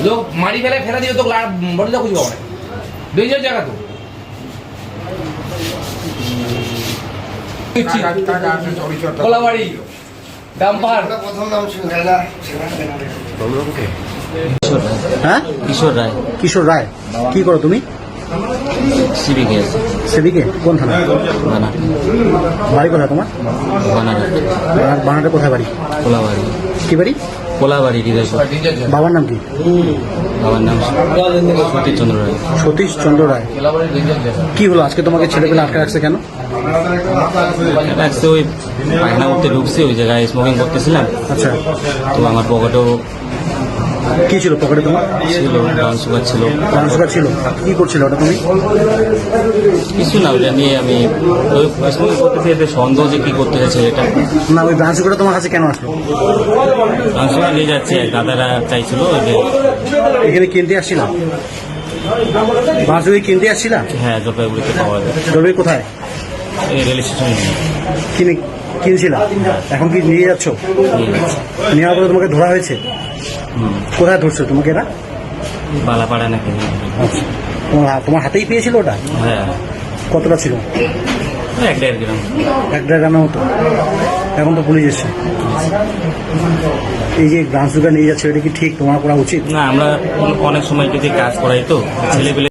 লোক মারি ফেলা দিয়ে তো বডিটা খুঁজে পাবো না। ডেঞ্জার জায়গা তো। কোলাবাড়ি ডাম্পার হ্যাঁ কিশোর রায়। কিশোর রায়, কি করো তুমি? সিভিকে আছে। সেদিকে কোন থানা? বানাট। বাড়ি কোথায় তোমার? বানাট। বানাটে কোথায় বাড়ি? কোলাবাড়ি। কি বাড়ি? কোলাবাড়ি হৃদয়পুর। বাবার নাম কি? বাবার নাম সতীশচন্দ্র রায়। সতীশ চন্দ্র রায়। কি হলো আজকে তোমাকে ছেলেপেলে আটকে রাখছে কেন? রাখছে ওই পায়খানা করতে ঢুকছে, ওই জায়গায় স্মোকিং করতেছিলাম। আচ্ছা, তো আমার পকেটেও কি ছিল পকেটে তোমার? ছিল, ব্রাউন সুগার ছিল। ব্রাউন সুগার ছিল। কি করছিল ওটা তুমি? কিছু না, ওটা নিয়ে আমি ওই স্মোকিং করতেছি, এতে সন্দেহ যে কি করতে চাইছে এটা। না, ওই ব্রাউন সুগারটা তোমার কাছে কেন আসলো? ব্রাউন সুগার নিয়ে যাচ্ছে, দাদারা চাইছিল ওই যে। এখানে কিনতে আসছিলাম? ব্রাউন সুগার কিনতে আসছিলাম? হ্যাঁ, জলপাইগুড়িতে পাওয়া যায়। জলপাইগুড়ি কোথায়? এই রেল স্টেশনে কিনে কিনছিলাম। এখন কি নিয়ে যাচ্ছ? নেওয়ার পরে তোমাকে ধরা হয়েছে? কোথায় ধরছো তোমাকে এরা? বালাপাড়া নাকি। আচ্ছা, তোমার হাতেই পেয়েছিল ওটা? হ্যাঁ, কতটা ছিল? 1-1.5 গ্রাম। 1-1.5 গ্রামের মতো। এখন তো পুলিশ এসছে। এই যে ব্রাউন সুগার নিয়ে যাচ্ছে, এটা কি ঠিক? তোমার করা উচিত? না, আমরা অনেক সময় যদি কাজ করাই তো ছেলেপেলে